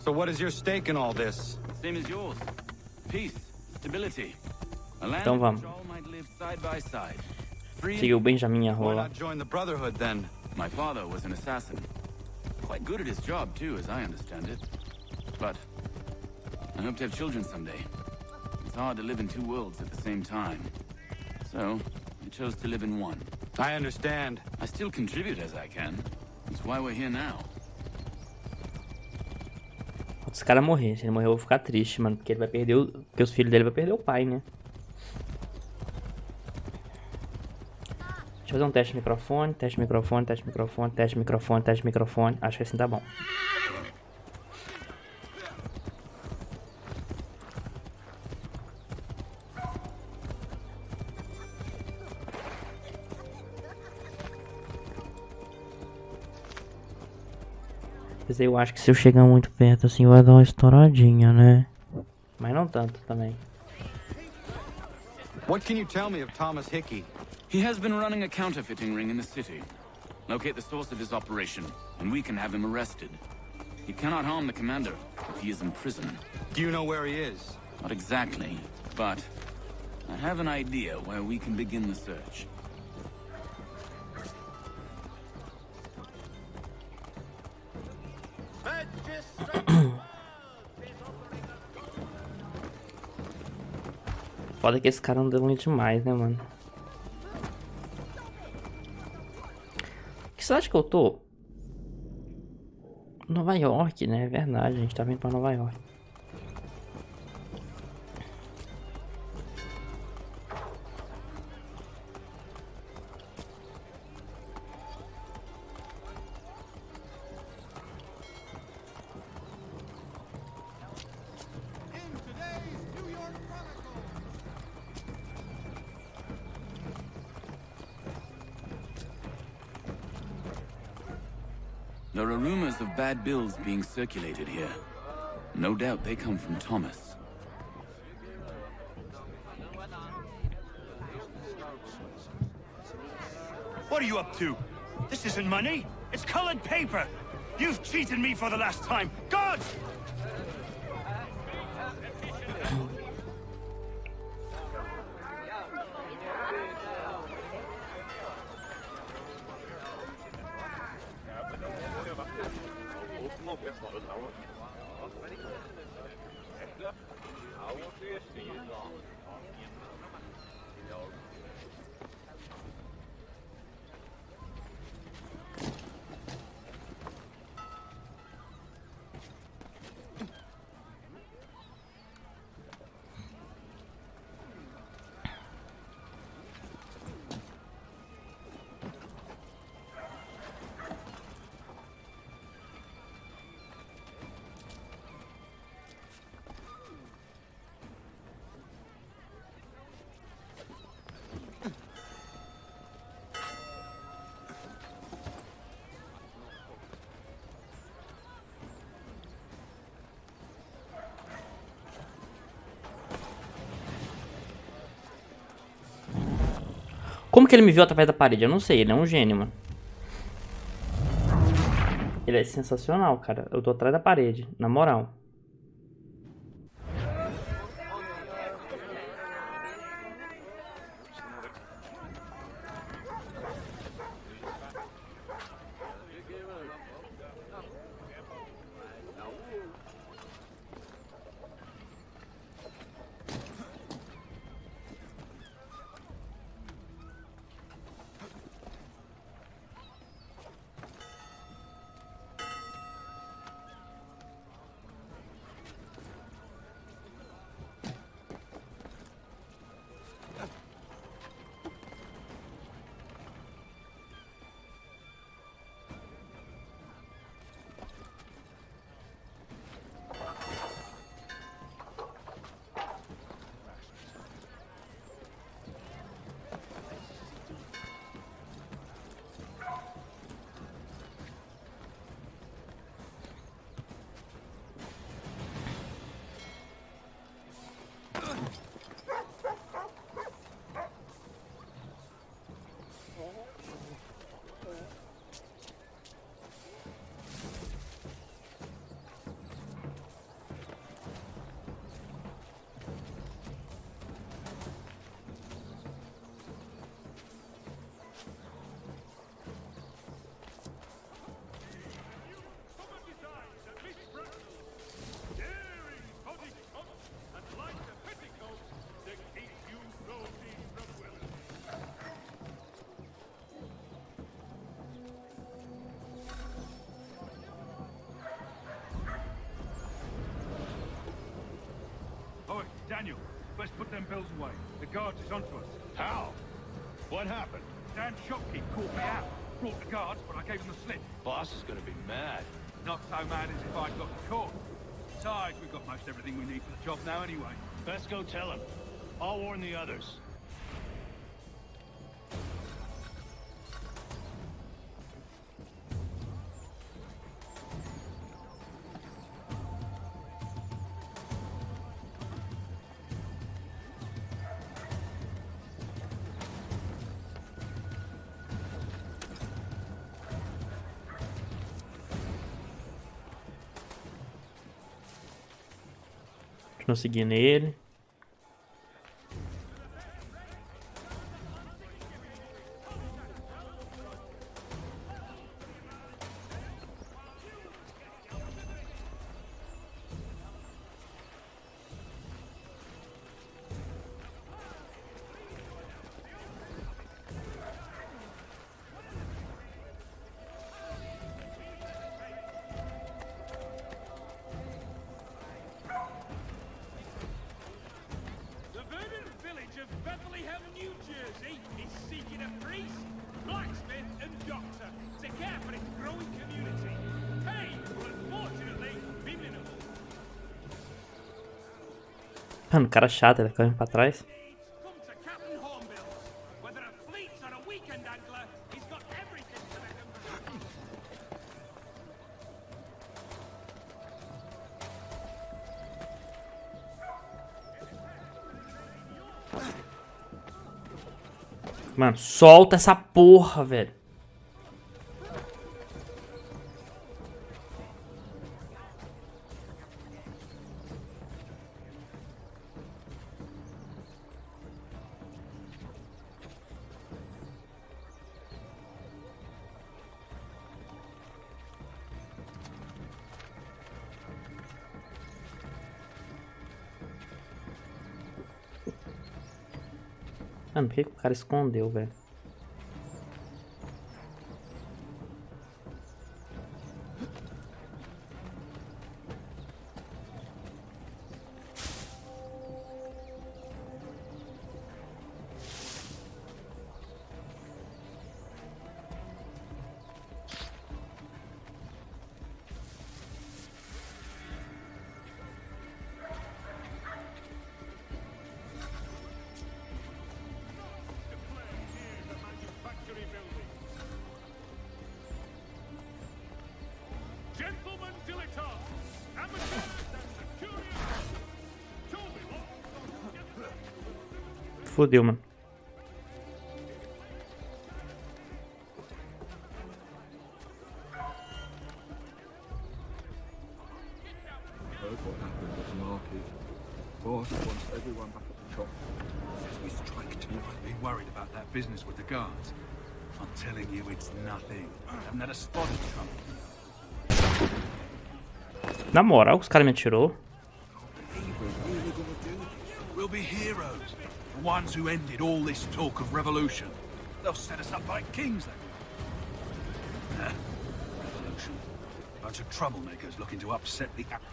So what is your stake in all this? Same as yours. Peace, stability. A land Então vamos. in which all might live side by side. Free. Seguiu o Benjamin a Why rola. not join the Brotherhood then? My father was an assassin. Quite good at his job too, as I understand it. But I hope to have children someday. It's hard to live in two worlds at the same time. So I chose to live in one. I understand. I still contribute as I can. That's why we're here now. Se esse cara morrer, se ele morrer eu vou ficar triste, mano. Porque ele vai perder porque os filhos dele vão perder o pai, né? Deixa eu fazer um teste de microfone, teste de microfone, teste de microfone, teste de microfone, teste de microfone. Acho que assim tá bom. Mas eu acho que se eu chegar muito perto assim vai dar uma estouradinha, né? Mas não tanto também. What can you tell me of Thomas Hickey? He has been running a counterfeiting ring in the city. Locate the source of his operation, and we can have him arrested. He cannot harm the commander if he is in prison. Do you know where he is? Not exactly, but I have an idea where we can begin the search. Foda que esse cara anda muito demais, né, mano? Que cidade que eu tô? Nova York, né? É verdade, a gente tá vindo pra Nova York. There are rumors of bad bills being circulated here. No doubt they come from Thomas. What are you up to? This isn't money. It's colored paper. You've cheated me for the last time. God! Como que ele me viu através da parede? Eu não sei, ele é um gênio, mano. Ele é sensacional, cara. Eu tô atrás da parede, na moral. Phil's away. The guards is onto us. How? What happened? Damn shopkeep caught me out. Brought the guards, but I gave him the slip. Boss is gonna be mad. Not so mad as if I'd got caught. Besides, we've got most everything we need for the job now anyway. Best go tell him. I'll warn the others. Continuo seguindo ele. New Jersey is seeking a priest, blacksmith, and doctor to care for its growing community. Pay will unfortunately be minimal. Mano, cara chato, ele correndo pra trás. Come to Captain Hornbill's. Whether a fleet's or a weekend angler, he's got everything to make him. Mano, solta essa porra, velho. Mano, por que o cara escondeu, velho? Gentlemen dilettantes, amateurs and curious. Tell me what. Fodeu, mano. Heard what happened at the market. Boss wants everyone back at the shop. As we strike tonight, be worried about that business with the guards. I'm telling you, it's nothing. Haven't had a spot of trouble. Na moral, os caras me atirou. We'll be heroes. The ones who ended all this talk of revolution. They'll set us up like kings, they will. Revolution. Bunch of troublemakers looking to upset the apple.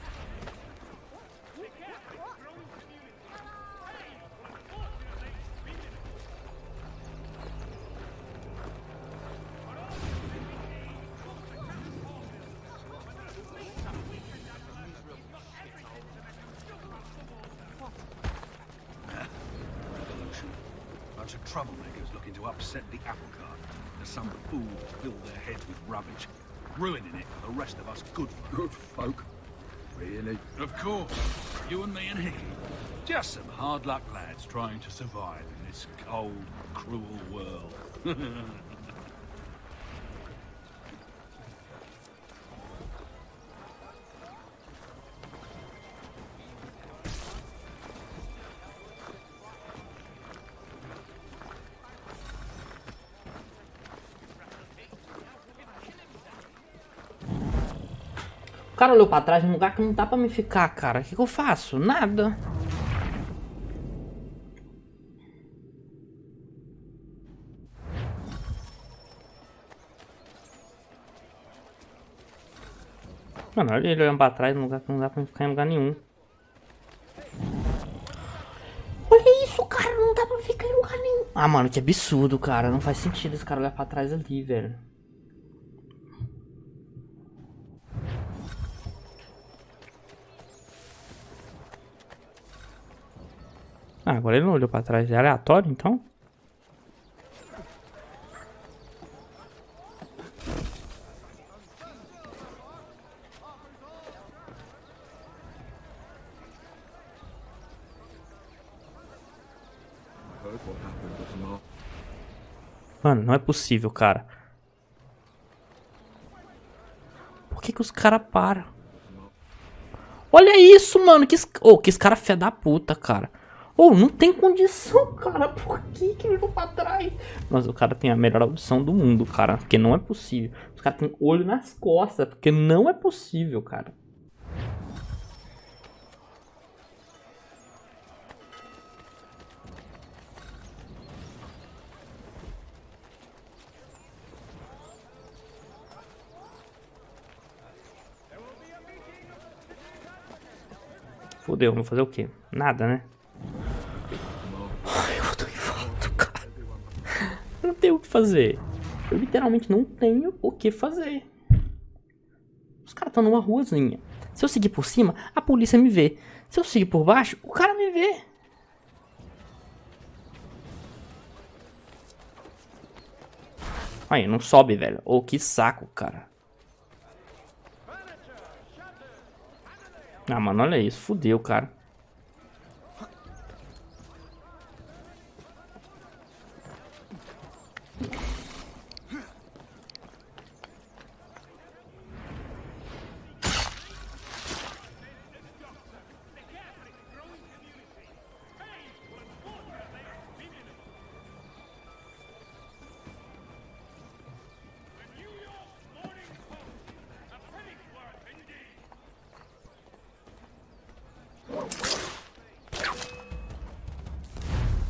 Bunch of troublemakers looking to upset the apple cart. There's some fools fill their heads with rubbish, ruining it for the rest of us good folk. Good folk. Really? Of course, you and me and Hickey. Just some hard luck lads trying to survive in this cold, cruel world. O cara olhou pra trás num lugar que não dá pra me ficar, cara. O que eu faço? Nada. Mano, olha ele olhando pra trás num lugar que não dá pra me ficar em lugar nenhum. Olha isso, Ah, mano, que absurdo, cara. Não faz sentido esse cara olhar pra trás ali, velho. Ah, agora ele não olhou pra trás. É aleatório, então? I heard what happened at the market. Mano, não é possível, cara. Por que que os caras param? Olha isso, mano. Que esse cara fé da puta, cara. Não tem condição, cara. Por que que ele olhou pra trás? Mas o cara tem a melhor audição do mundo, cara. Porque não é possível. Os caras têm olho nas costas. Porque não é possível, cara. Fodeu, vou fazer o quê? Nada, né? Ai, eu tô infarto, cara. Eu não tenho o que fazer. Eu literalmente não tenho o que fazer. Os caras estão numa ruazinha. Se eu seguir por cima, a polícia me vê. Se eu seguir por baixo, o cara me vê. Aí, não sobe, velho. Que saco, cara. Ah, mano, olha isso. Fudeu, cara.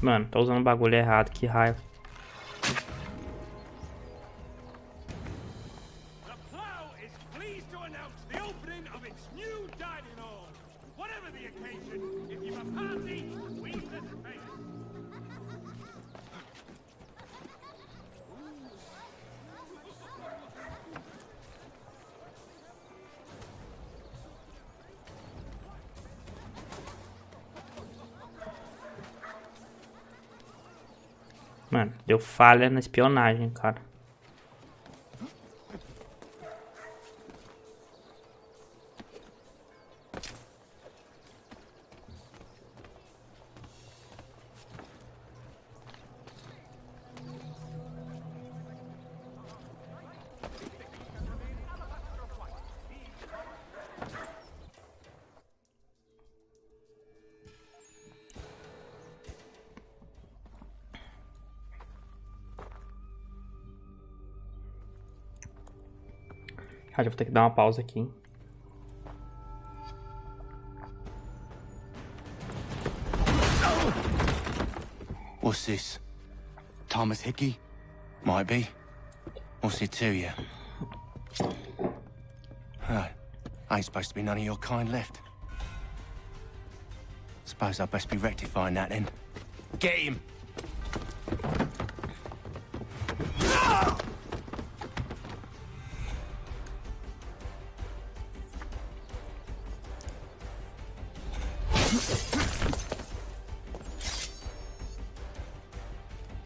Mano, tá usando o bagulho errado, que raiva. The Plough is pleased to announce the opening of its new dining hall. Whatever the occasion, if you've a party, we participate. Mano, deu falha na espionagem, cara. Cara, eu vou ter que dar uma pausa aqui, hein? What's this? Thomas Hickey? Might be. What's it to you? Ain't supposed to be none of your kind left. Suppose I best be rectifying that then. Get him!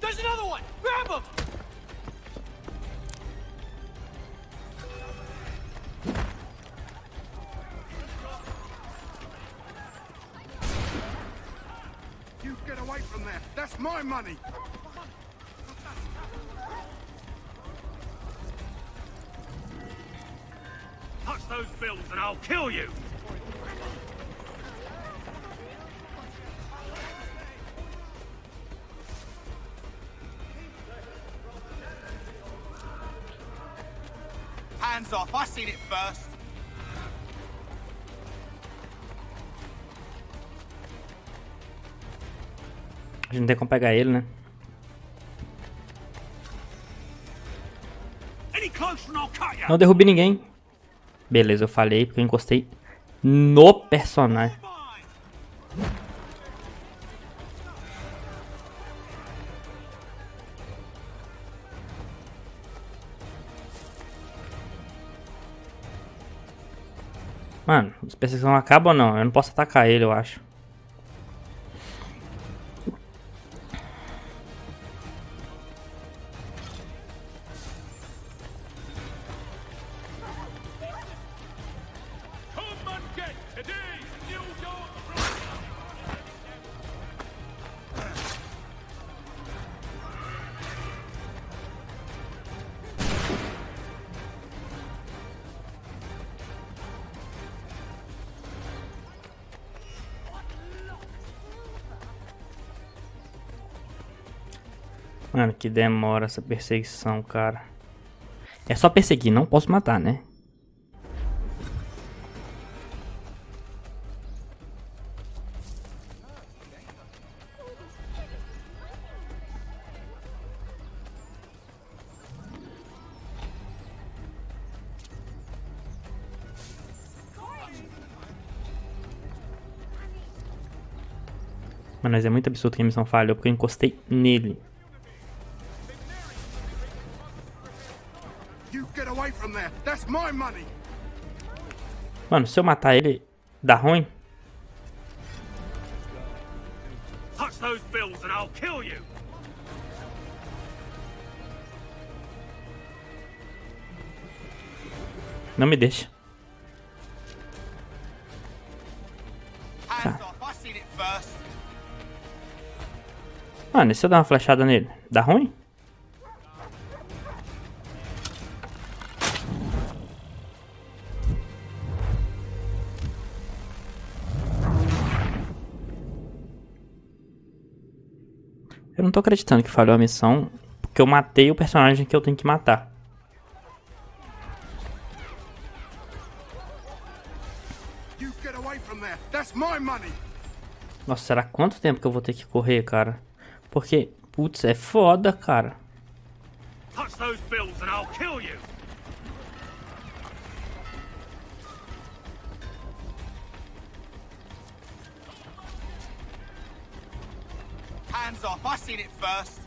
There's another one! Grab him! You get away from there. That's my money. Touch those bills and I'll kill you! Hands off, I seen it first. A gente não tem como pegar ele, né? Any closer and I'll cut you! Não derrubei ninguém. Beleza, eu falei porque eu encostei no personagem. Mano, as perseguição acabam ou não? Eu não posso atacar ele, eu acho. Come and get today's new dog. Mano, que demora essa perseguição, cara. É só perseguir, não posso matar, né? Mano, mas é muito absurdo que a missão falhou porque eu encostei nele. You get away from there. That's my money. Mano, se eu matar ele, dá ruim? Touch those bills and I'll kill you. Não me deixa. Hands off, I seen it first. Mano, e se eu dar uma flechada nele? Dá ruim? Eu não tô acreditando que falhou a missão, porque eu matei o personagem que eu tenho que matar. You get away from there. That's my money. Nossa, será quanto tempo que eu vou ter que correr, cara? Porque, putz, é foda, cara. Touch those bills and I'll kill you. Hands off, I seen it first.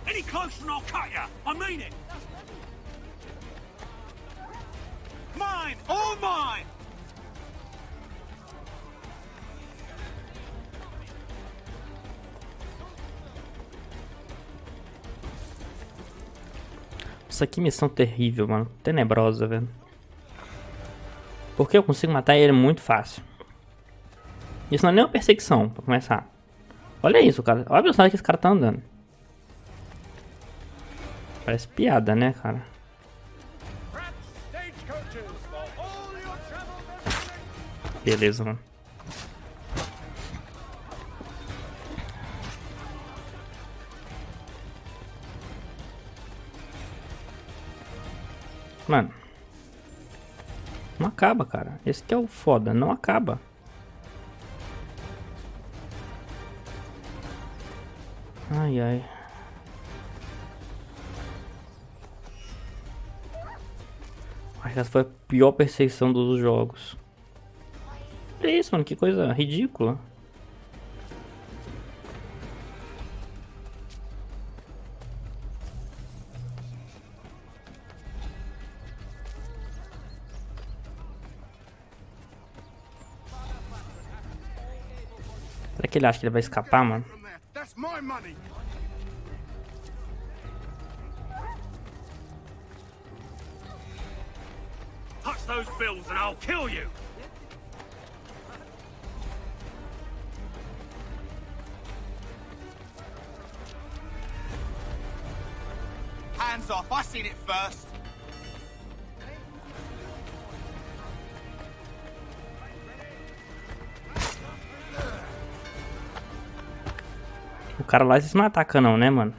Any closer and I'll cut you. I mean it. Mine, all mine. Isso aqui missão terrível, mano. Tenebrosa, velho. Porque eu consigo matar ele muito fácil. Isso não é nem uma perseguição, pra começar. Olha isso, cara. Olha a velocidade que esse cara tá andando. Parece piada, né, cara? Beleza, mano. Mano. Não acaba, cara. Esse que é o foda. Não acaba. Ai, ai. Acho que essa foi a pior perseguição dos jogos. Olha isso, mano. Que coisa ridícula. Será que ele acha que ele vai escapar, mano? From there. That's my money. Touch those bills and I'll kill you. Hands off, I seen it first. O cara lá se não ataca não, né, mano?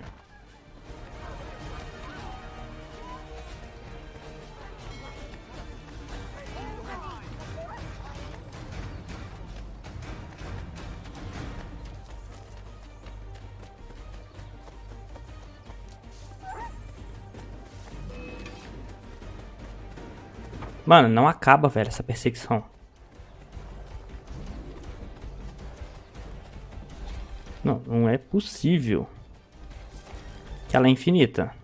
Mano, não acaba, velho, essa perseguição. Não, não é possível. Que ela é infinita.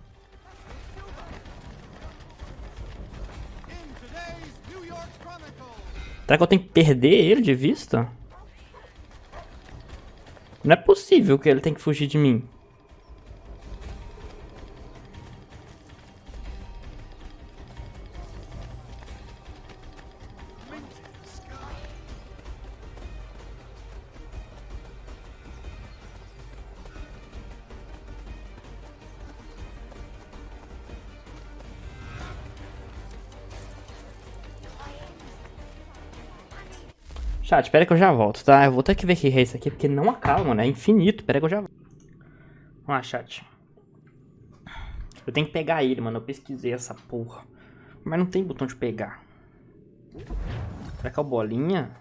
Será que eu tenho que perder ele de vista? Não é possível que ele tenha que fugir de mim. Chat, espera que eu já volto, tá? Eu vou ter que ver que é isso aqui, porque não acaba, mano. É infinito. Espera que eu já volto. Vamos lá, chat. Eu tenho que pegar ele, mano. Eu pesquisei essa porra. Mas não tem botão de pegar. Será que é o bolinha?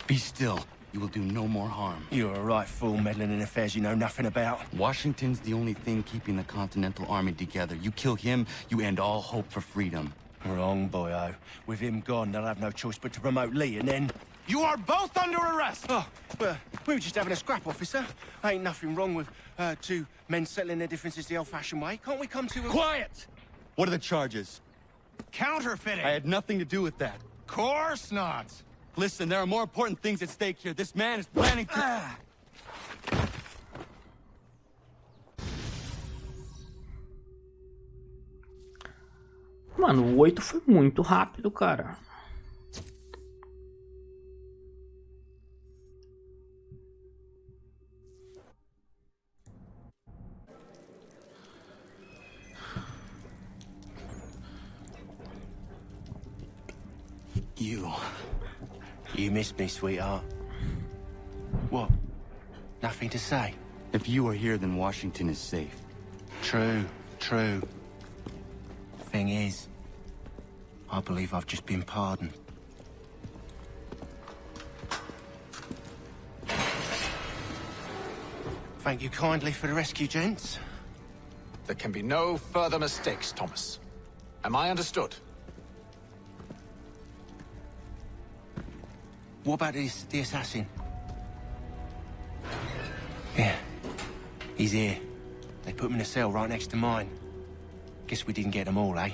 Be still. You will do no more harm. You're a right fool meddling in affairs you know nothing about. Washington's the only thing keeping the Continental Army together. You kill him, you end all hope for freedom. Wrong, boyo. With him gone, they'll have no choice but to promote Lee, and then... You are both under arrest! Oh, well, we were just having a scrap, officer. Ain't nothing wrong with two men settling their differences the old-fashioned way. Can't we come to a... Quiet! What are the charges? Counterfeiting! I had nothing to do with that. Course not! Listen, there are more important things at stake here. This man is planning to... Mano, o 8 foi muito rápido, cara. You missed me, sweetheart. What? Nothing to say? If you are here, then Washington is safe. True, true. Thing is, I believe I've just been pardoned. Thank you kindly for the rescue, gents. There can be no further mistakes, Thomas. Am I understood? What about the assassin? Yeah, he's here. They put him in a cell right next to mine. Guess we didn't get them all, eh?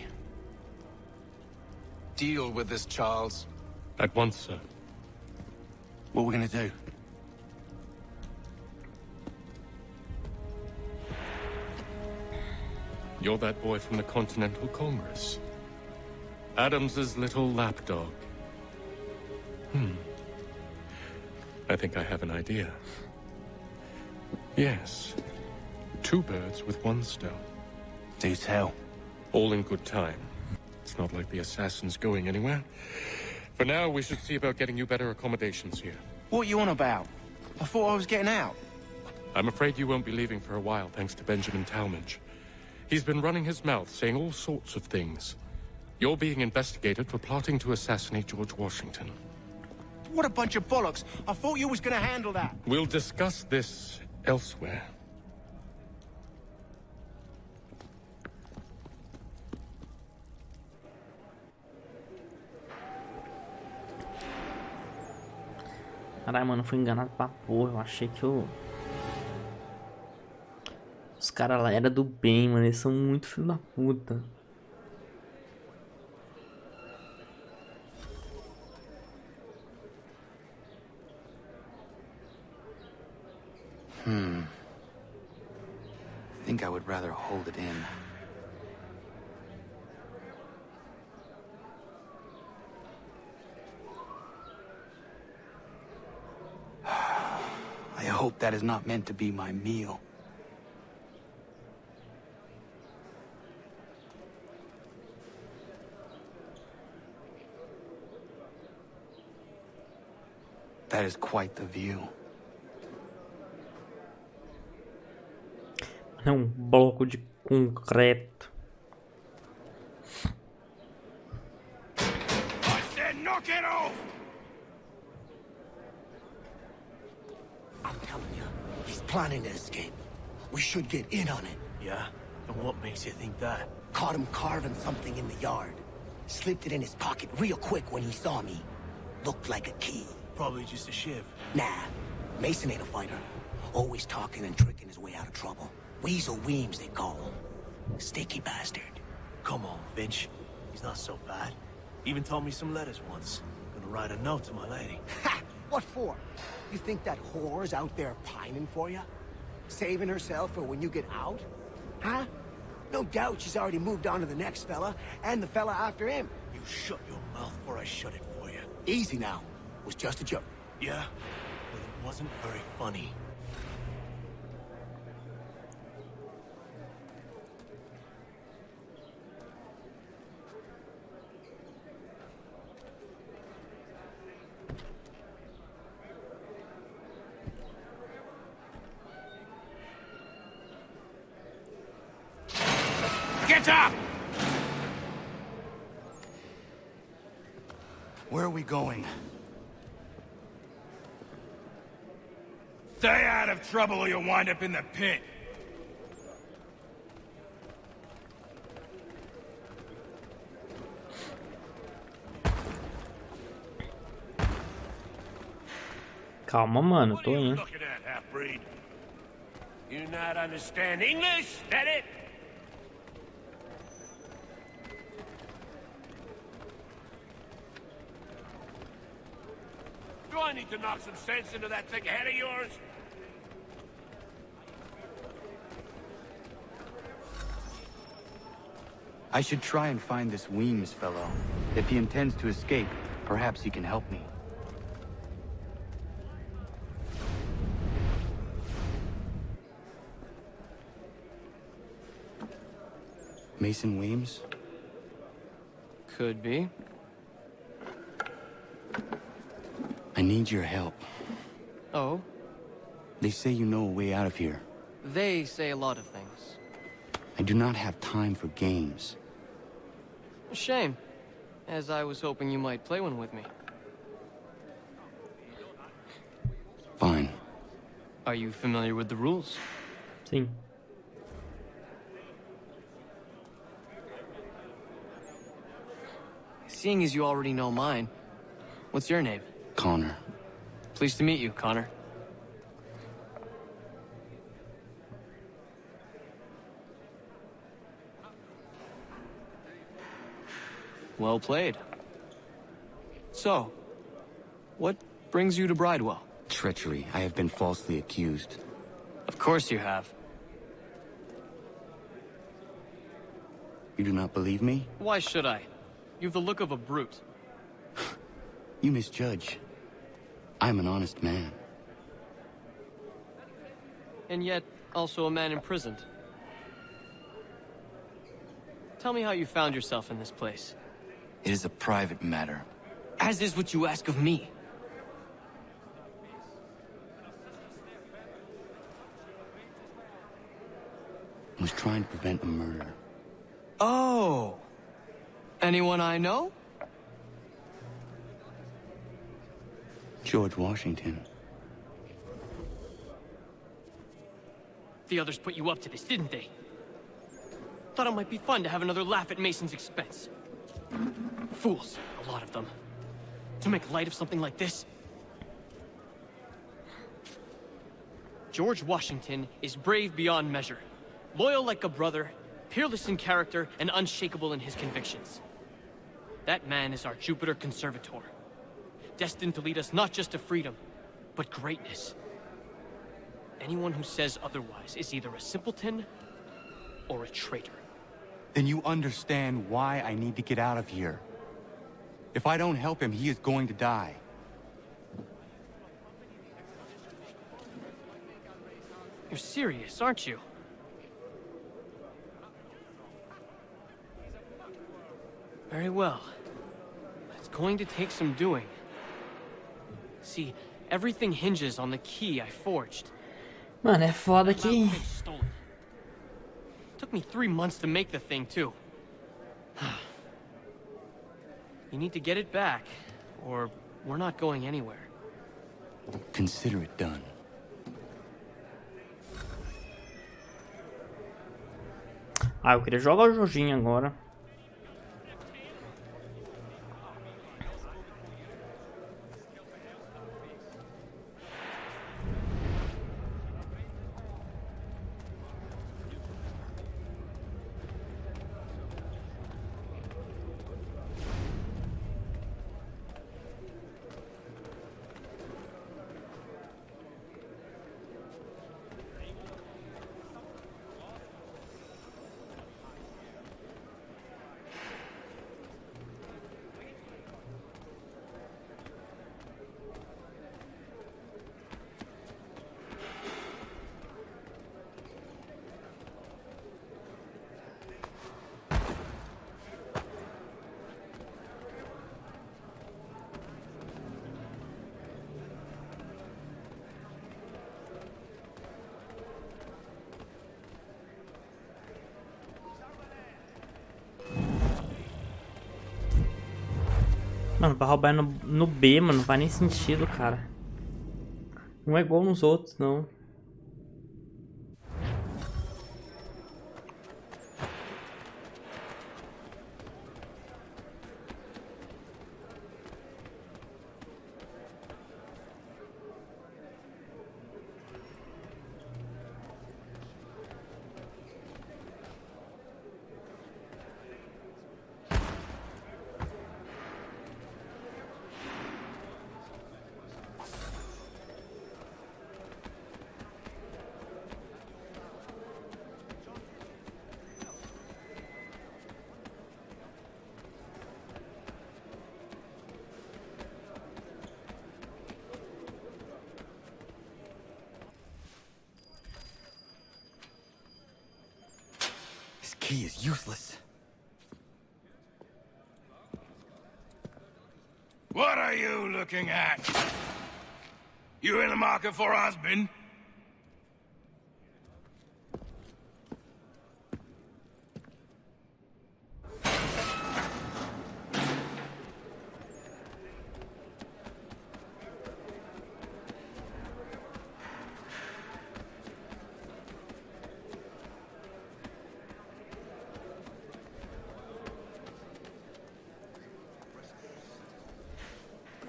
Deal with this, Charles. At once, sir. What are we gonna do? You're that boy from the Continental Congress. Adams's little lapdog. I think I have an idea. Yes. Two birds with one stone. Do tell. All in good time. It's not like the assassin's going anywhere. For now, we should see about getting you better accommodations here. What are you on about? I thought I was getting out. I'm afraid you won't be leaving for a while, thanks to Benjamin Talmadge. He's been running his mouth, saying all sorts of things. You're being investigated for plotting to assassinate George Washington. What a bunch of bollocks. I thought you was gonna handle that. We'll discuss this elsewhere. Caralho, mano, fui enganado pra porra. Eu achei que eu... Os caras lá eram do bem, mano. Eles são muito filho da puta. I think I would rather hold it in. I hope that is not meant to be my meal. That is quite the view. É um bloco de concreto. I said knock it off! planning to escape. We should get in on it. Yeah? And what makes you think that? Caught him carving something in the yard. Slipped it in his pocket real quick when he saw me. Looked like a key. Probably just a shiv. Nah, Mason ain't a fighter. Always talking and tricking his way out of trouble. Weasel Weems, they call him. Sticky bastard. Come on, Finch. He's not so bad. Even told me some letters once. Gonna write a note to my lady. Ha! What for? You think that whore's out there pining for you? Saving herself for when you get out? Huh? No doubt she's already moved on to the next fella, and the fella after him. You shut your mouth before I shut it for you. Easy now. Was just a joke. Yeah? But it wasn't very funny. Get up! Where are we going? Stay out of trouble or you'll wind up in the pit. Calma, mano, tô What are you indo. looking at, half-breed? You not understand English? That it? Do I need to knock some sense into that thick head of yours? I should try and find this Weems fellow. If he intends to escape, perhaps he can help me. Mason Weems? Could be. I need your help. Oh? They say you know a way out of here. They say a lot of things. I do not have time for games. A shame, as I was hoping you might play one with me. Fine. Are you familiar with the rules? Sim. Seeing as you already know mine, what's your name? Connor. Pleased to meet you, Connor. Well played. So, what brings you to Bridewell? Treachery. I have been falsely accused. Of course you have. You do not believe me? Why should I? You've the look of a brute. You misjudge. I'm an honest man. And yet, also a man imprisoned. Tell me how you found yourself in this place. It is a private matter. As is what you ask of me. I was trying to prevent a murder. Oh! Anyone I know? George Washington. The others put you up to this, didn't they? Thought it might be fun to have another laugh at Mason's expense. Fools, a lot of them. To make light of something like this. George Washington is brave beyond measure, loyal like a brother, peerless in character, and unshakable in his convictions. That man is our Jupiter Conservator, destined to lead us not just to freedom, but greatness. Anyone who says otherwise is either a simpleton or a traitor. Then you understand why I need to get out of here. If I don't help him, he is going to die. You're serious, aren't you? Very well. It's going to take some doing. See, everything hinges on the key I forged. Mano, é foda que... Stolen. Took me 3 months to make the thing, too. You need to get it back, or we're not going anywhere. Consider it done. Ah, eu queria jogar o joguinho agora. Mano, pra roubar no B, mano, não faz nem sentido, cara. Não é igual nos outros, não. This key is useless. What are you looking at? You in the market for a husband?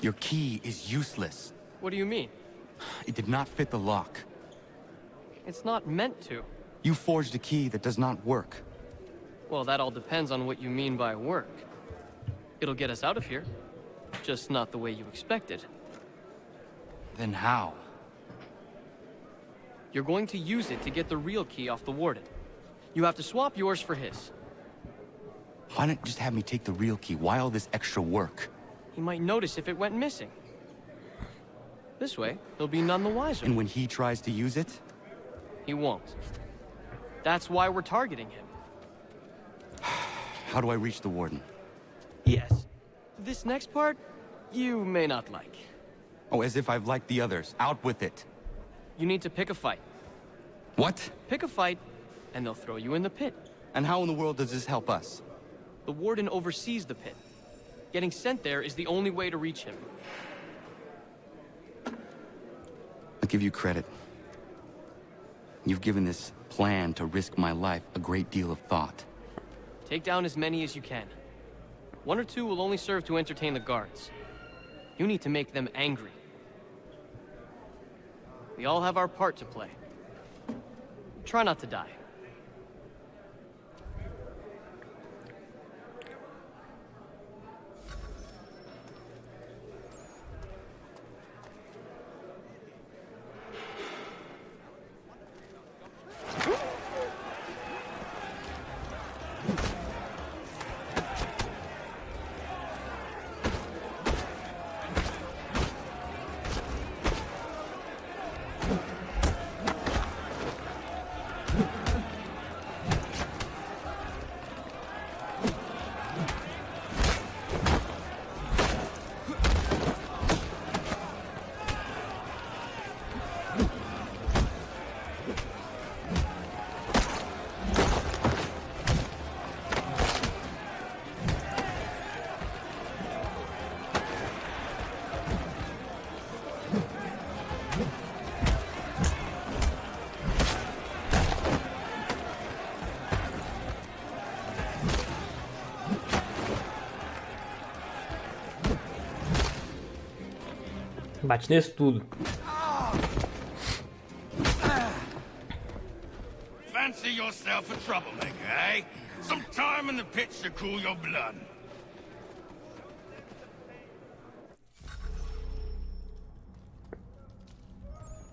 Your key is useless. What do you mean? It did not fit the lock. It's not meant to. You forged a key that does not work. Well, that all depends on what you mean by work. It'll get us out of here. Just not the way you expected. Then how? You're going to use it to get the real key off the warden. You have to swap yours for his. Why not just have me take the real key? Why all this extra work? He might notice if it went missing. This way, he'll be none the wiser. And when he tries to use it? He won't. That's why we're targeting him. How do I reach the warden? Yes. This next part, you may not like. Oh, as if I've liked the others. Out with it. You need to pick a fight. What? Pick a fight, and they'll throw you in the pit. And how in the world does this help us? The warden oversees the pit. Getting sent there is the only way to reach him. I'll give you credit. You've given this plan to risk my life a great deal of thought. Take down as many as you can. 1 or 2 will only serve to entertain the guards. You need to make them angry. We all have our part to play. Try not to die. Bate nisso tudo. Fancy yourself a troublemaker, eh? Some time in the pits to cool your blood.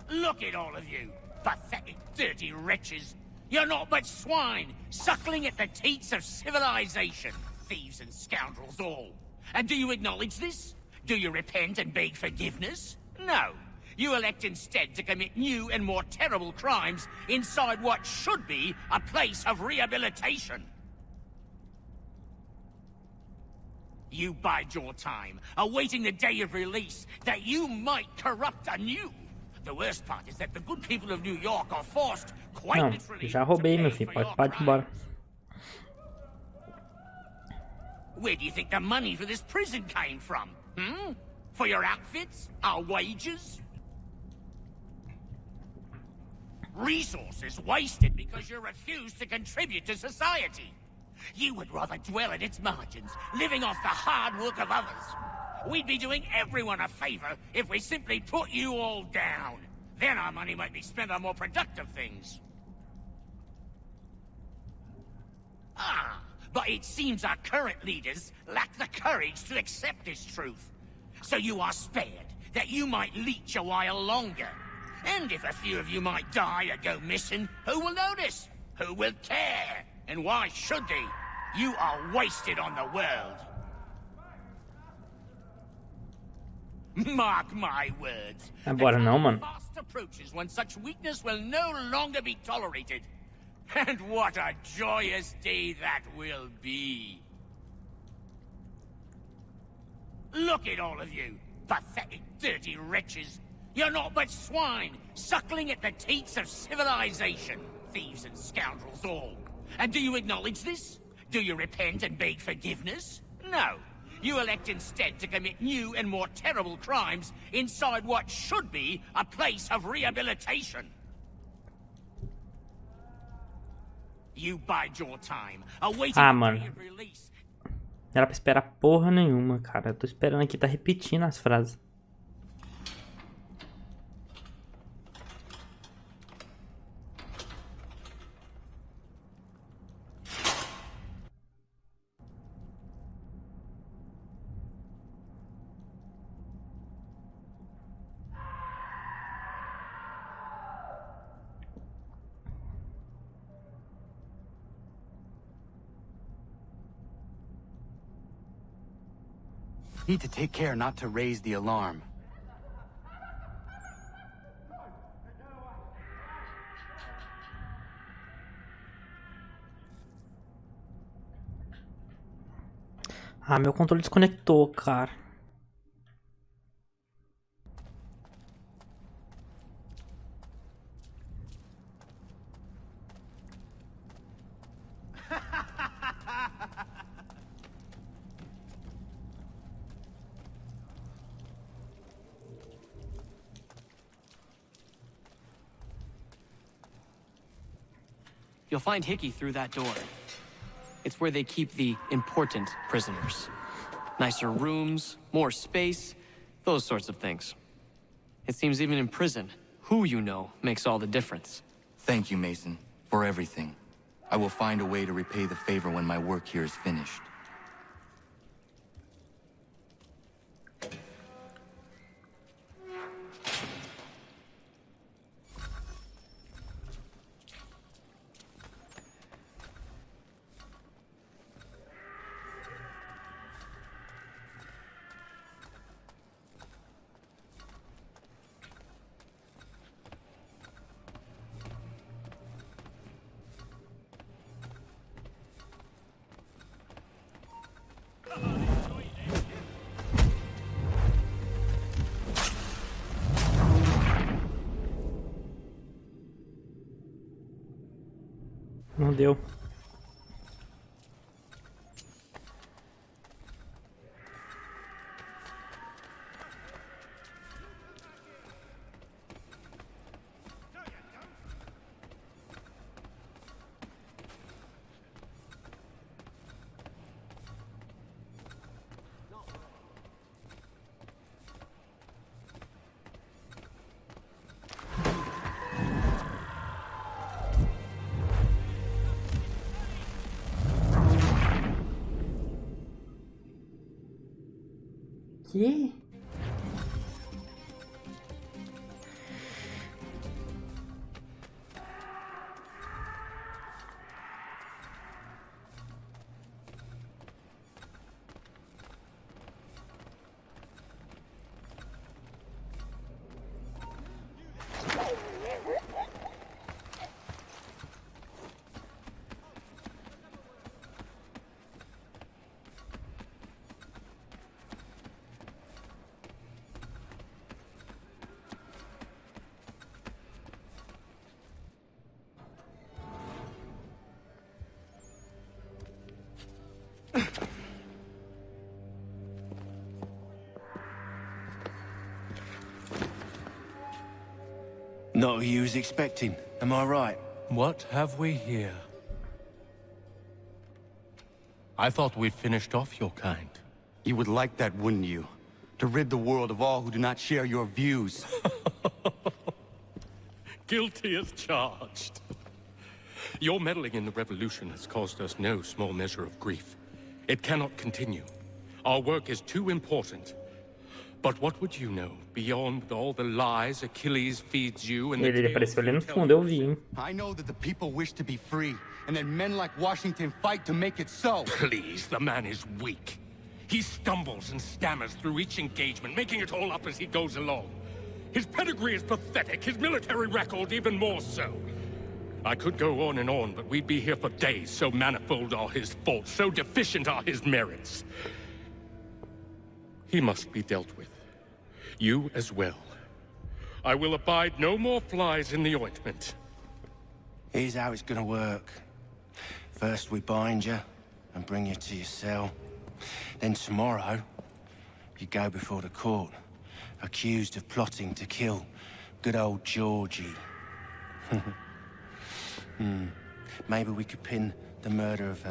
Look at all of you, pathetic, dirty wretches. You're not but swine, suckling at the teats of civilization. Thieves and scoundrels all. And do you acknowledge this? Do you repent and beg forgiveness? No. You elect instead to commit new and more terrible crimes inside what should be a place of rehabilitation. You bide your time, awaiting the day of release, that you might corrupt anew. The worst part is that the good people of New York are forced, quite Não, literally, já roubei, to meu pay filho. for Pode ir your embora. crimes. Where do you think the money for this prison came from? Hmm? For your outfits? Our wages? Resources wasted because you refuse to contribute to society. You would rather dwell at its margins, living off the hard work of others. We'd be doing everyone a favor if we simply put you all down. Then our money might be spent on more productive things. Ah, but it seems our current leaders lack the courage to accept this truth. So you are spared, that you might leech a while longer. And if a few of you might die or go missing, who will notice? Who will care? And why should they? You are wasted on the world. Mark my words. Agora não, mano. Fast approaches when such weakness will no longer be tolerated. And what a joyous day that will be. Look at all of you, pathetic, dirty wretches. You're not but swine, suckling at the teats of civilization. Thieves and scoundrels all. And do you acknowledge this? Do you repent and beg forgiveness? No. You elect instead to commit new and more terrible crimes inside what should be a place of rehabilitation. You bide your time, awaiting the mano. day of release. Não era pra esperar porra nenhuma, cara. Eu tô esperando aqui, tá repetindo as frases. Need to take care not to raise the alarm. Ah, meu controle desconectou, cara. You'll find Hickey through that door. It's where they keep the important prisoners. Nicer rooms, more space, those sorts of things. It seems even in prison, who you know makes all the difference. Thank you, Mason, for everything. I will find a way to repay the favor when my work here is finished. Não deu. Que? Not who you was expecting, am I right? What have we here? I thought we'd finished off your kind. You would like that, wouldn't you? To rid the world of all who do not share your views. Guilty as charged. Your meddling in the revolution has caused us no small measure of grief. It cannot continue. Our work is too important. But what would you know, beyond all the lies Achilles feeds you and Ele apareceu ali no fundo, eu vi, hein? I know that the people wish to be free, and that men like Washington fight to make it so. Please, the man is weak. He stumbles and stammers through each engagement, making it all up as he goes along. His pedigree is pathetic, his military record even more so. I could go on and on, but we'd be here for days, so manifold are his faults, so deficient are his merits. He must be dealt with. You as well. I will abide no more flies in the ointment. Here's how it's gonna work. First we bind you and bring you to your cell. Then tomorrow, you go before the court, accused of plotting to kill good old Georgie. Maybe we could pin the murder of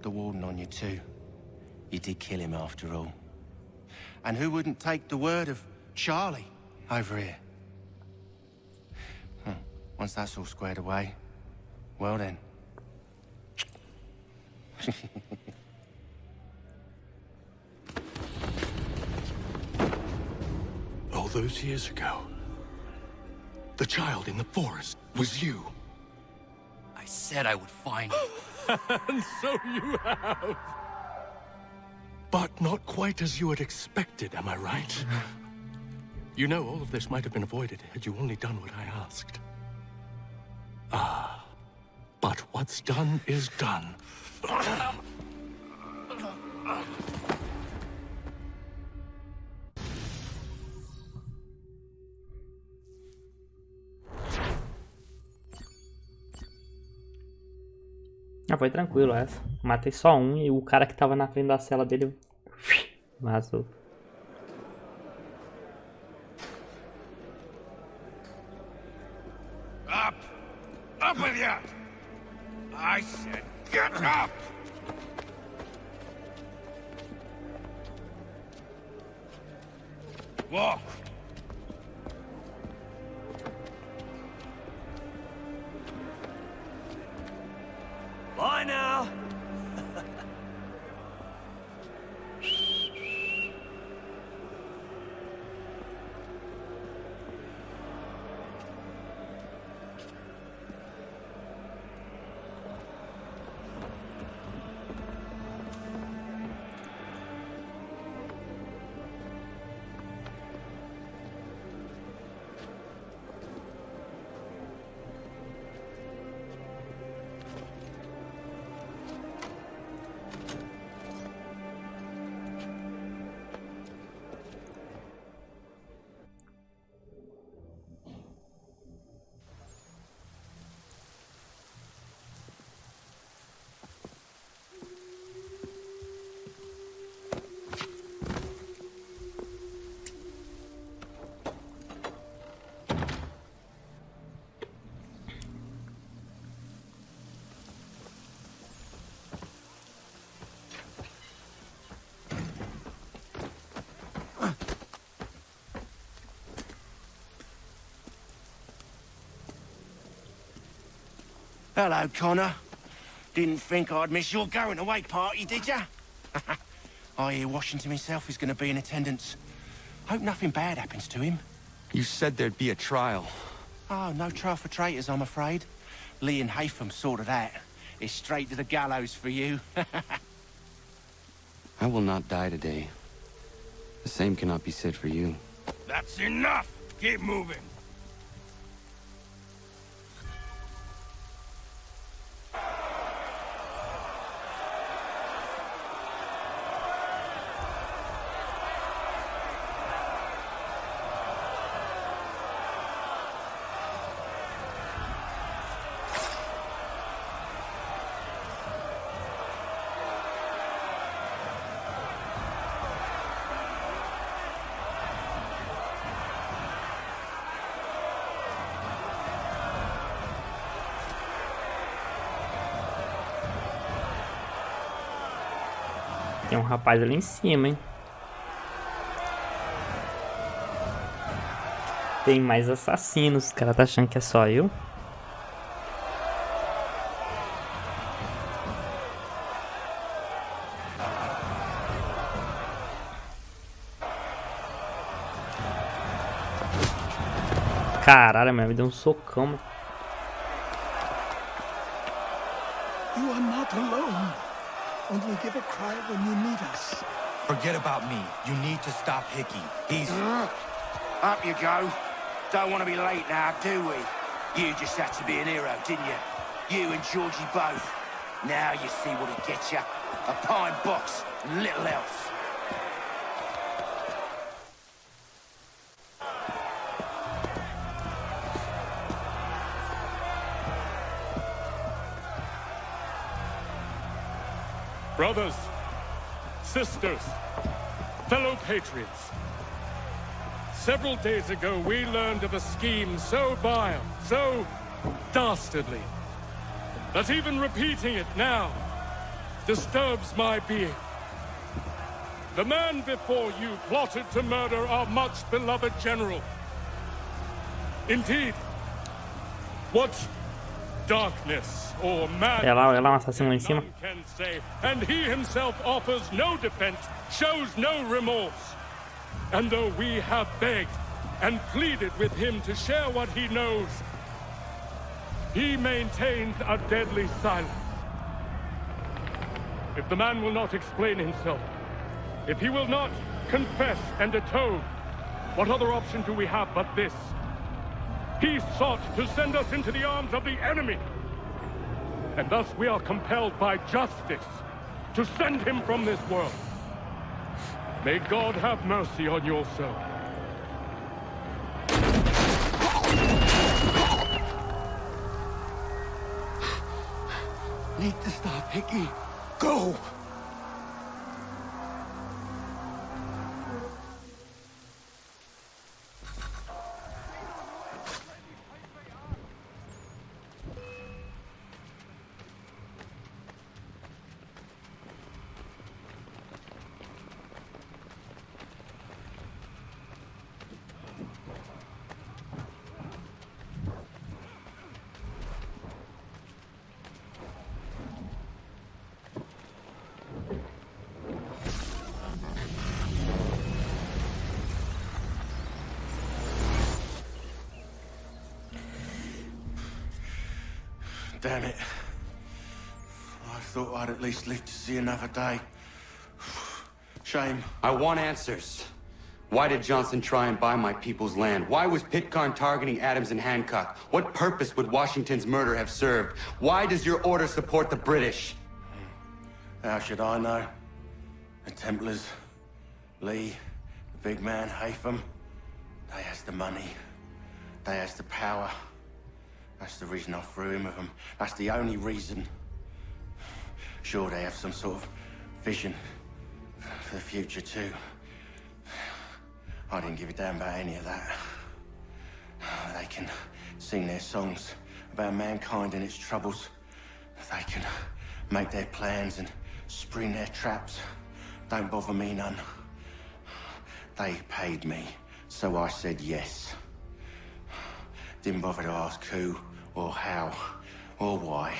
the warden on you too. You did kill him after all. And who wouldn't take the word of Charlie over here? Once that's all squared away, well then. All those years ago, the child in the forest was you. I said I would find you. And so you have. But not quite as you had expected, am I right? You know, all of this might have been avoided had you only done what I asked. Ah, but what's done is done. Ah, foi tranquilo essa. Matei só um e o cara que tava na frente da cela dele vazou. Up! Up with you! I said get up! Walk! Bye now. Hello, Connor. Didn't think I'd miss your going away party, did ya? I hear Washington himself is going to be in attendance. Hope nothing bad happens to him. You said there'd be a trial. Oh, no trial for traitors, I'm afraid. Lee and Haytham sorted that. It's straight to the gallows for you. I will not die today. The same cannot be said for you. That's enough! Keep moving! Tem um rapaz ali em cima, hein? Tem mais assassinos. O cara tá achando que é só eu? Caralho, meu, me deu um socão, mano. You are not alone. Only give a cry when you need us. Forget about me. You need to stop Hickey. He's... Up you go. Don't want to be late now, do we? You just had to be an hero, didn't you? You and Georgie both. Now you see what he gets you. A pine box and little else. Brothers, sisters, fellow patriots. Several days ago, we learned of a scheme so vile, so dastardly, that even repeating it now disturbs my being. The man before you plotted to murder our much-beloved general. Indeed, what darkness or madness Olha lá, um assassino lá em cima. can say, and he himself offers no defense, shows no remorse. And though we have begged and pleaded with him to share what he knows, he maintains a deadly silence. If the man will not explain himself, if he will not confess and atone, what other option do we have but this? He sought to send us into the arms of the enemy. And thus we are compelled by justice to send him from this world. May God have mercy on your soul. Need to stop Hickey. Go! Damn it. I thought I'd at least live to see another day. Shame. I want answers. Why did Johnson try and buy my people's land? Why was Pitcairn targeting Adams and Hancock? What purpose would Washington's murder have served? Why does your order support the British? How should I know? The Templars, Lee, the big man, Haytham, they has the money. They has the power. That's the reason I threw in with them. That's the only reason. Sure, they have some sort of vision for the future, too. I didn't give a damn about any of that. They can sing their songs about mankind and its troubles. They can make their plans and spring their traps. Don't bother me none. They paid me, so I said yes. Didn't bother to ask who, or how, or why.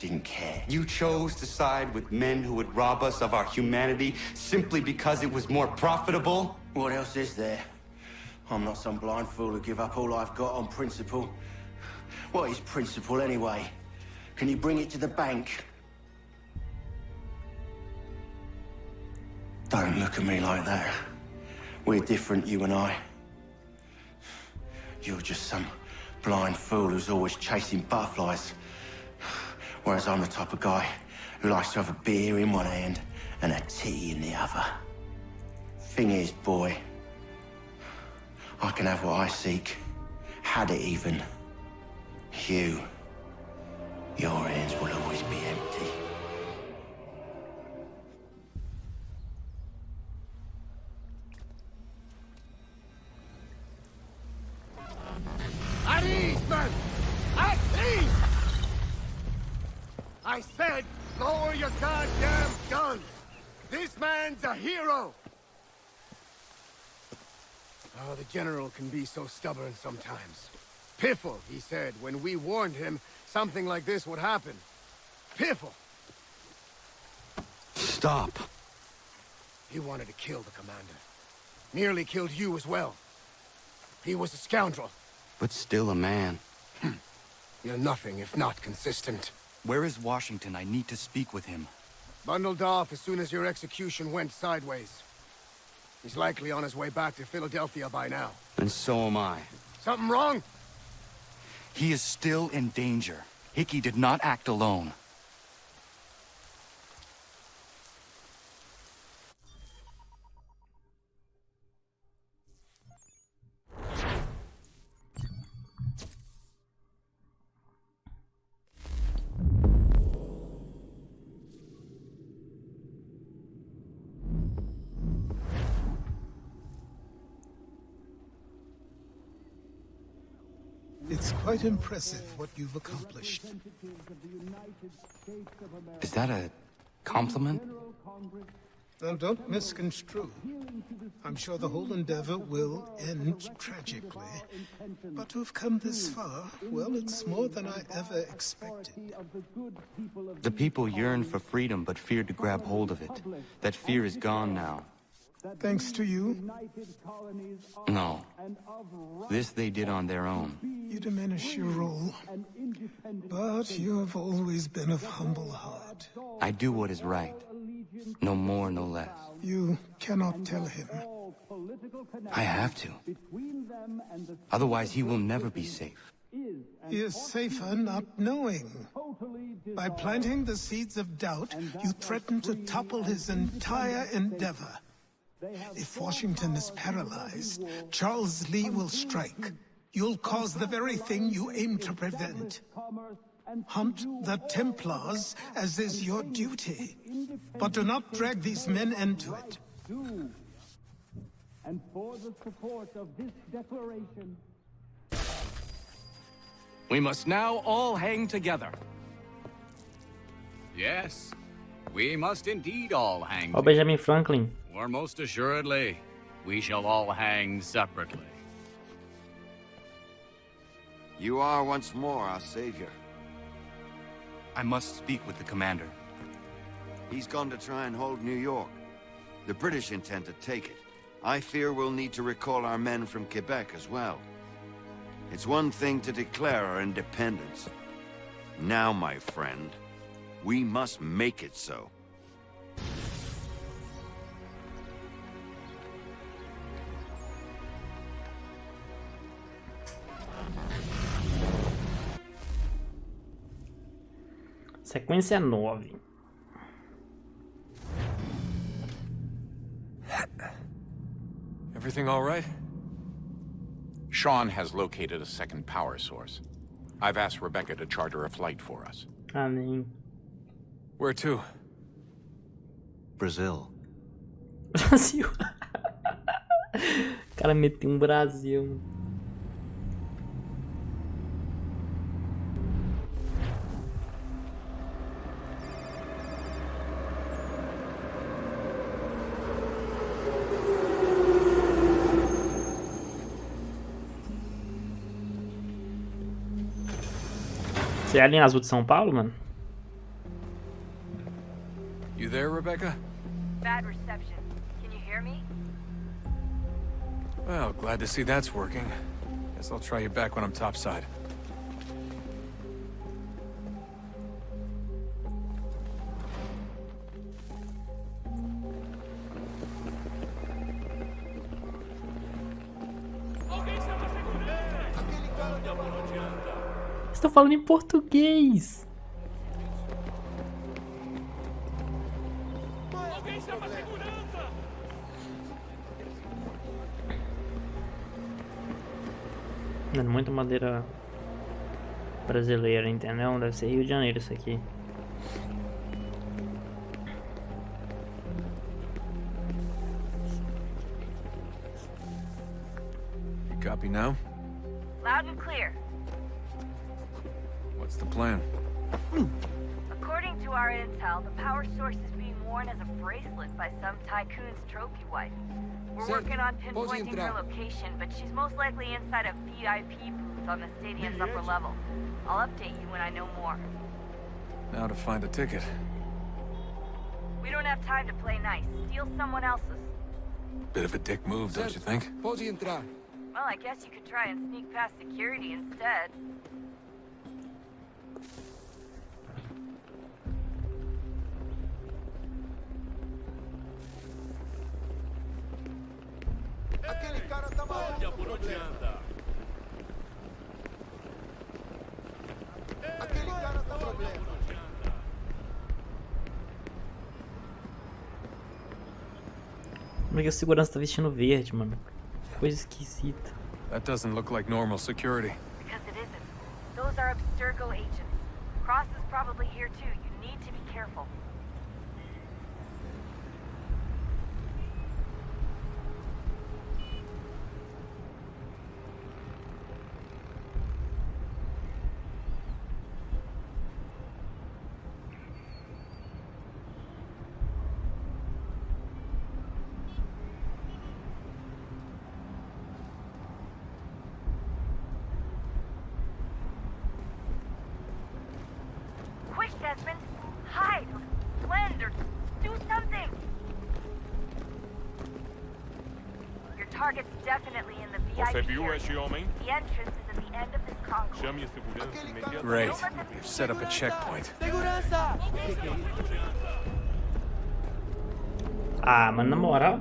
didn't care. You chose to side with men who would rob us of our humanity simply because it was more profitable? What else is there? I'm not some blind fool who give up all I've got on principle. What is principle anyway? Can you bring it to the bank? Don't look at me like that. We're different, you and I. You're just some blind fool who's always chasing butterflies. Whereas I'm the type of guy who likes to have a beer in one hand and a tea in the other. Thing is, boy, I can have what I seek. Had it even. Your hands will always be empty. At ease, men! At ease! I said, lower your goddamn guns! This man's a hero! Oh, the General can be so stubborn sometimes. Piffle, he said, when we warned him something like this would happen. Piffle! Stop. He wanted to kill the commander. Nearly killed you as well. He was a scoundrel. But still a man. You're nothing if not consistent. Where is Washington? I need to speak with him. Bundled off as soon as your execution went sideways. He's likely on his way back to Philadelphia by now. And so am I. Something wrong? He is still in danger. Hickey did not act alone. It's quite impressive what you've accomplished. Is that a compliment? Now, don't misconstrue. I'm sure the whole endeavor will end tragically. But to have come this far, well, it's more than I ever expected. The people yearn for freedom but feared to grab hold of it. That fear is gone now. Thanks to you? No. This they did on their own. You diminish your role. But you have always been of humble heart. I do what is right. No more, no less. You cannot tell him. I have to. Otherwise, he will never be safe. He is safer not knowing. By planting the seeds of doubt, you threaten to topple his entire endeavor. If Washington is paralyzed, Charles Lee will strike. You'll cause the very thing you aim to prevent. Hunt the Templars, as is your duty. But do not drag these men into it. And for the support of this declaration... We must now all hang together. Yes, we must indeed all hang Ó, Benjamin Franklin. Or most assuredly, we shall all hang separately. You are once more our savior. I must speak with the commander. He's gone to try and hold New York. The British intend to take it. I fear we'll need to recall our men from Quebec as well. It's one thing to declare our independence. Now, my friend, we must make it so. Sequência 9. Everything all right? Sean has located a second power source. I've asked Rebecca to charter a flight for us. Amém. Where to? Brazil. Brasil. O cara meteu Brasil. Você é a linha azul de São Paulo, mano? Rebecca? Bad reception. Can you hear me? Well, glad to see that's working. Guess I'll try you back when I'm topside. Estão falando em português. Mano, muita madeira brasileira, entendeu? Deve ser Rio de Janeiro isso aqui. You copy now? Loud and clear. What's the plan? According to our intel, the power source is being worn as a bracelet by some tycoon's trophy wife. We're working on pinpointing her location, but she's most likely inside a VIP booth on the stadium's upper level. I'll update you when I know more. Now to find the ticket. We don't have time to play nice. Steal someone else's. Bit of a dick move, don't you think? Well, I guess you could try and sneak past security instead. Aquele cara tá maluco. Olha por onde anda. Aquele cara tá problema. Como é que o segurança tá vestindo verde, mano? Coisa esquisita. That doesn't look like normal security. Because it isn't. Those are Abstergo agents. Cross is probably here too. You need to be careful. Desmond, hide, blend, or do something. Your target's definitely in the VIP Você viu area. esse homem? The entrance is at the end of this concourse. Chame a segurança imediatamente. Great. They've set up a checkpoint. Segurança! Ah, mano, na moral.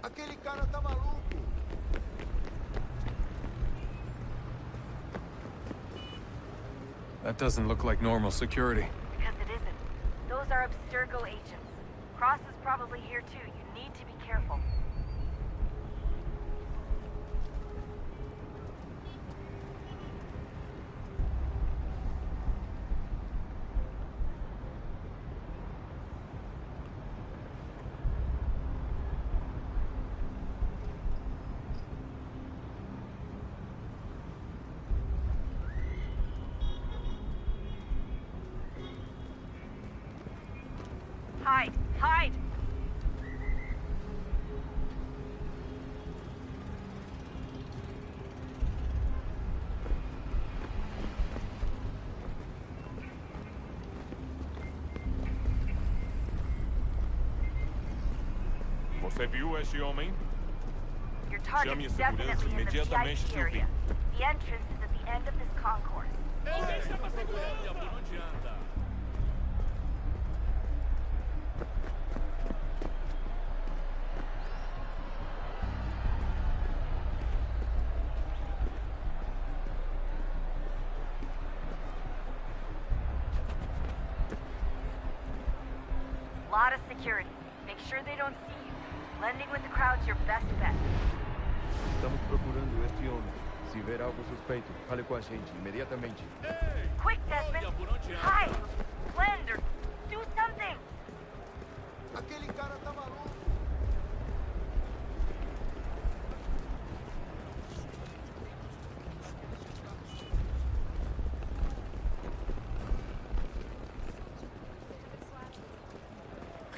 Aquele cara tá maluco. That doesn't look like normal security. Because it isn't. Those are Abstergo agents. Cross is probably here too. You need to be careful. Hide! Hide! Você viu esse homem? Your Chame target a is segurança definitely in the imediatamente, VIP area. The entrance is at the end of this concourse. Alguém chama a segurança. Por onde anda? Lot of security. Make sure they don't see you. Blending with the crowd's your best bet. Estamos procurando este homem. Se ver algo suspeito, fale com a gente imediatamente. Quick, Desmond! Hide! Blend or do something! Aquele cara tá maluco.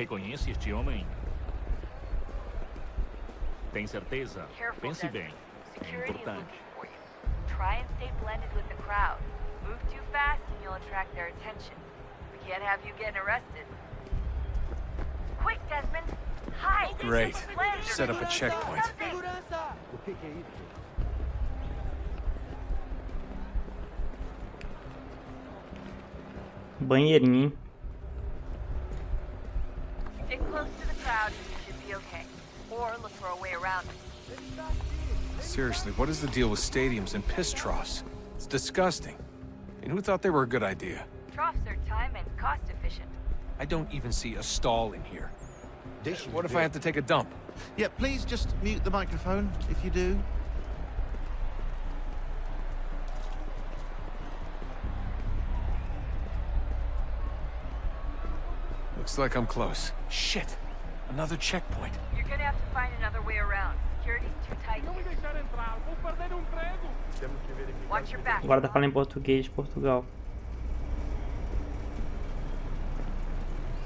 Reconhece este homem? Tem certeza? Careful, Pense Desmond. bem. É Security is importante. looking for you. Try and stay blended with the crowd. Move too fast and you'll attract their attention. We can't have you getting arrested. Quick, Desmond! Hide! Great. Blend. Set up a checkpoint. Something. O que é isso? Banheirinho, hein? Stick close to the crowd and you should be okay. Or look for a way around it. Seriously, what is the deal with stadiums and piss troughs? It's disgusting. And who thought they were a good idea? Troughs are time and cost efficient. I don't even see a stall in here. What if I have to take a dump? Yeah, please just mute the microphone if you do. Looks like I'm close. Shit! Another checkpoint. You're gonna have to find another way around. Security's too tight here. Watch your back. Agora tá falando em português de Portugal.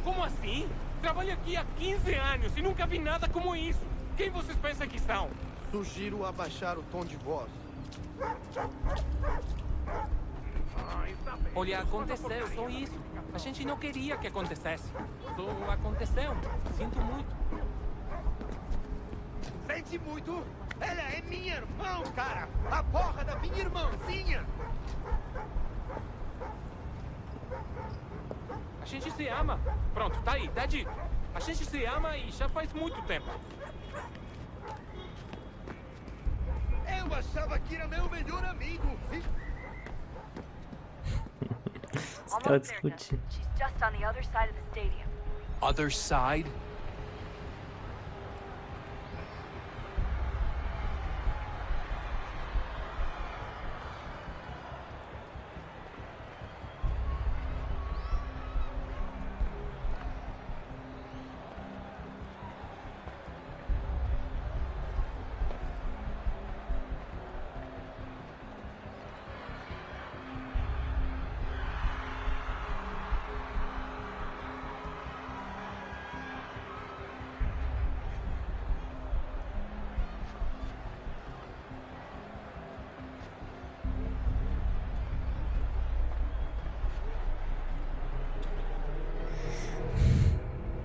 Como assim? Trabalho aqui há 15 anos e nunca vi nada como isso. Quem vocês pensam que são? Sugiro abaixar o tom de voz. Olha, aconteceu, só isso. A gente não queria que acontecesse. Só aconteceu. Sinto muito. Sente muito? Ela é minha irmã, cara! A porra da minha irmãzinha! A gente se ama. Pronto, tá aí, tá dito. A gente se ama e já faz muito tempo. Eu achava que era meu melhor amigo. Os caras discutindo. She's just on the other side of the stadium. Other side?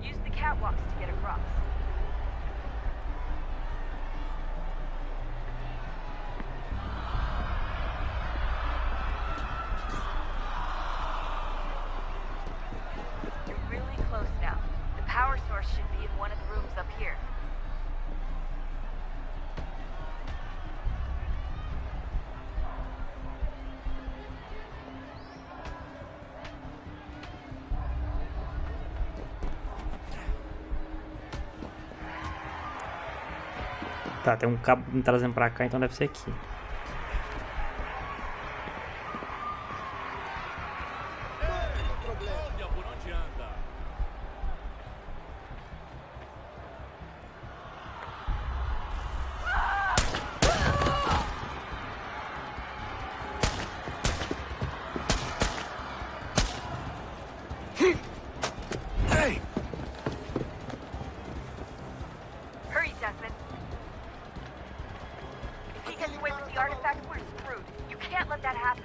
Use the catwalks to get across. You're really close now. The power source should be in one of the rooms up here. Tá, tem um cabo me trazendo pra cá, então deve ser aqui. Olha por onde anda. Hey! Hurry, Desmond. If he gets away with the artifact, we're screwed. You can't let that happen.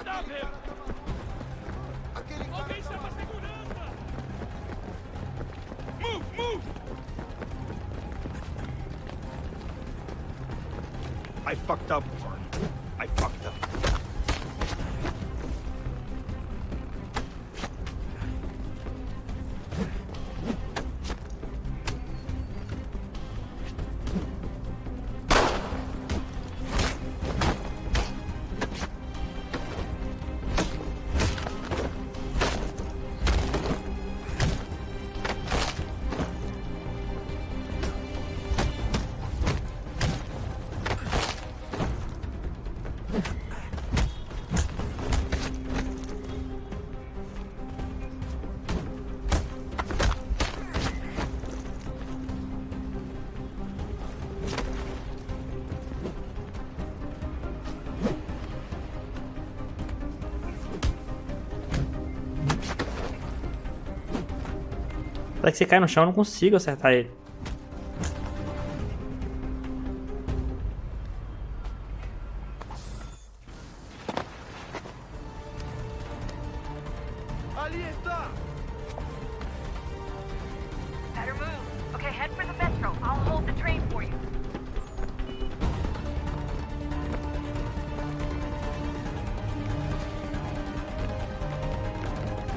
Stop him! Alguém chama a segurança! Move, move! I fucked up, Warren. I fucked up. Será que se cai no chão eu não consigo acertar ele? Ali está! Better move. Okay, head for the metro. I'll hold the train for you.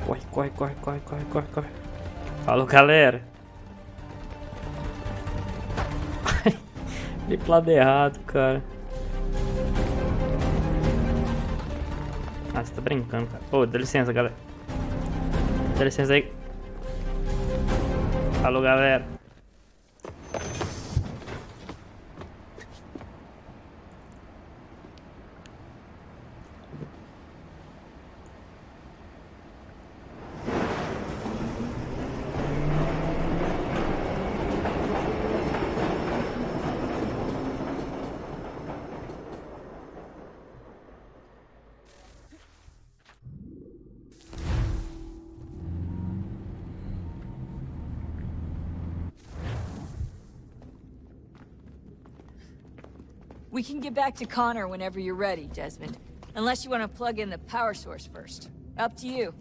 Corre, corre, corre, corre, corre, corre, corre. Falou, galera. Fui pro lado errado, cara. Ah, você tá brincando, cara. Ô, dá licença, galera. Dá licença aí. Falou, galera. We can get back to Connor whenever you're ready, Desmond. Unless you want to plug in the power source first. Up to you.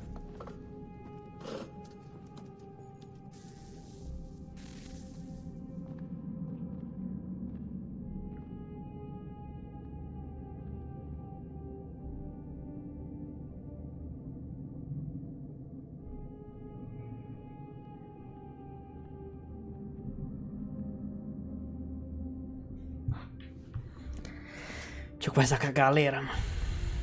Deixa eu conversar com a galera, mano.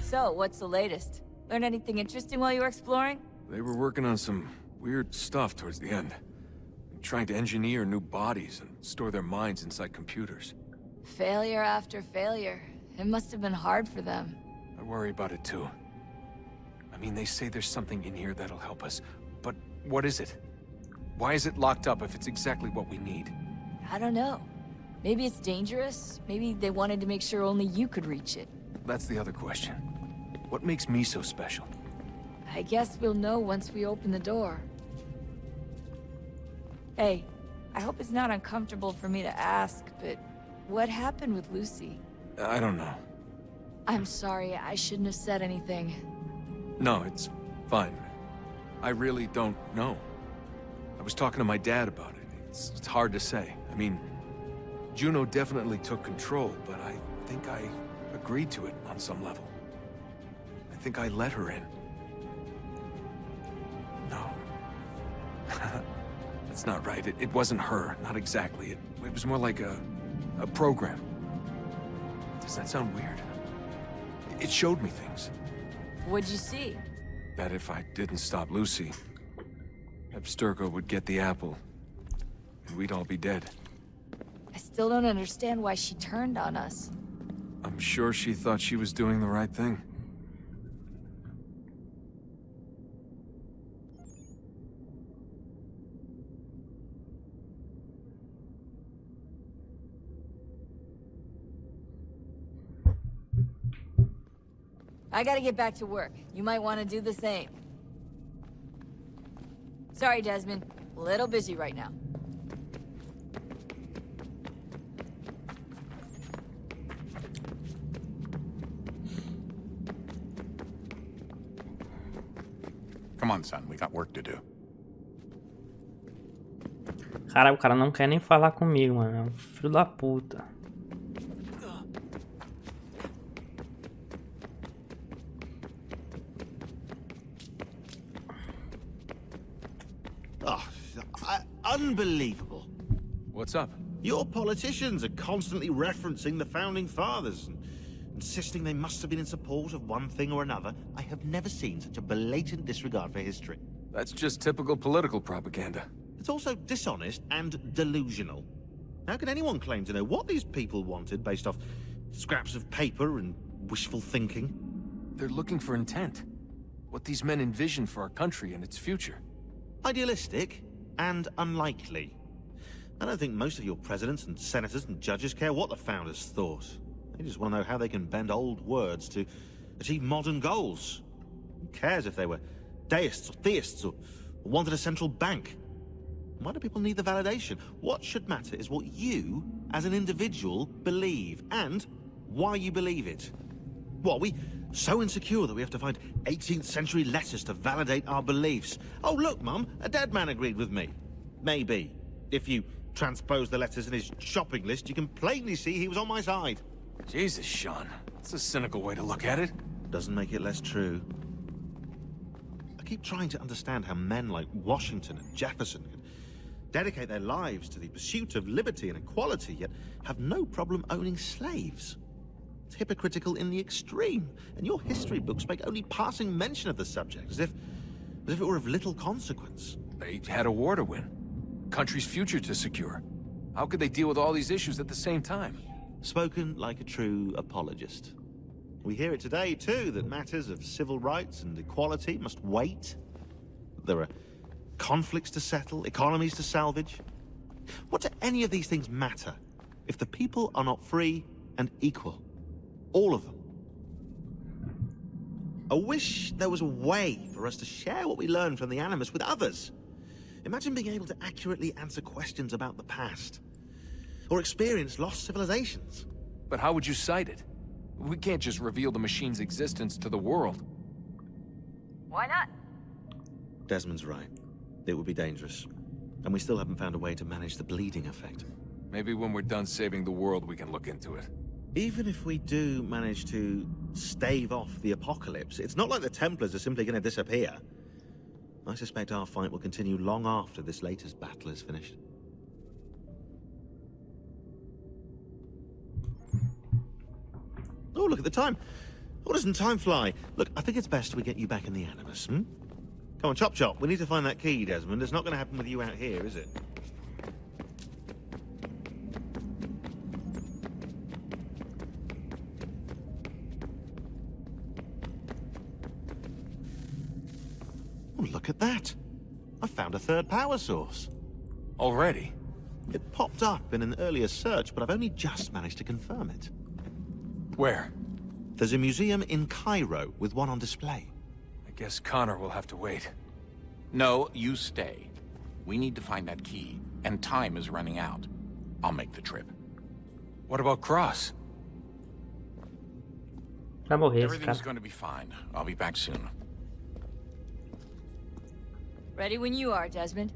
So, what's the latest? Learn anything interesting while you were exploring? They were working on some weird stuff towards the end. Trying to engineer new bodies and store their minds inside computers. Failure after failure. It must have been hard for them. I worry about it too. I mean, they say there's something in here that'll help us. But what is it? Why is it locked up if it's exactly what we need? I don't know. Maybe it's dangerous. Maybe they wanted to make sure only you could reach it. That's the other question. What makes me so special? I guess we'll know once we open the door. Hey, I hope it's not uncomfortable for me to ask, but what happened with Lucy? I don't know. I'm sorry, I shouldn't have said anything. No, it's fine. I really don't know. I was talking to my dad about it. It's hard to say. I mean, Juno definitely took control, but I think I agreed to it on some level. I think I let her in. No. That's not right. It wasn't her. Not exactly. It was more like a program. Does that sound weird? It showed me things. What'd you see? That if I didn't stop Lucy, Abstergo would get the apple, and we'd all be dead. I still don't understand why she turned on us. I'm sure she thought she was doing the right thing. I gotta get back to work. You might want to do the same. Sorry, Desmond. A little busy right now. Come on, son. We got work to do. Cara, o cara não quer nem falar comigo, mano. É um filho da puta. Unbelievable. What's up? Your politicians are constantly referencing the Founding Fathers and insisting they must have been in support of one thing or another. I have never seen such a blatant disregard for history. That's just typical political propaganda. It's also dishonest and delusional. How can anyone claim to know what these people wanted based off scraps of paper and wishful thinking? They're looking for intent. What these men envision for our country and its future. Idealistic and unlikely. I don't think most of your presidents and senators and judges care what the founders thought. They just want to know how they can bend old words to achieve modern goals. Who cares if they were deists or theists or wanted a central bank? Why do people need the validation? What should matter is what you, as an individual, believe, and why you believe it. What, are we so insecure that we have to find 18th century letters to validate our beliefs? Oh, look, Mum, a dead man agreed with me. Maybe. If you transpose the letters in his shopping list, you can plainly see he was on my side. Jesus, Sean. That's a cynical way to look at it. Doesn't make it less true. I keep trying to understand how men like Washington and Jefferson could dedicate their lives to the pursuit of liberty and equality, yet have no problem owning slaves. It's hypocritical in the extreme, and your history books make only passing mention of the subject, as if it were of little consequence. They had a war to win. Country's future to secure. How could they deal with all these issues at the same time? Spoken like a true apologist. We hear it today, too, that matters of civil rights and equality must wait. There are conflicts to settle, economies to salvage. What do any of these things matter if the people are not free and equal? All of them. I wish there was a way for us to share what we learn from the Animus with others. Imagine being able to accurately answer questions about the past, or experience lost civilizations. But how would you cite it? We can't just reveal the machine's existence to the world. Why not? Desmond's right. It would be dangerous. And we still haven't found a way to manage the bleeding effect. Maybe when we're done saving the world, we can look into it. Even if we do manage to stave off the apocalypse, it's not like the Templars are simply going to disappear. I suspect our fight will continue long after this latest battle is finished. Oh, look at the time. Oh, doesn't time fly? Look, I think it's best we get you back in the Animus, Come on, chop chop. We need to find that key, Desmond. It's not going to happen with you out here, is it? Oh, look at that. I found a third power source. Already? It popped up in an earlier search, but I've only just managed to confirm it. Where? There's a museum in Cairo with one on display. I guess Connor will have to wait. No, you stay. We need to find that key, and time is running out. I'll make the trip. What about Cross? Vai morrer esse Everything's cara. going to be fine. I'll be back soon. Ready when you are, Desmond.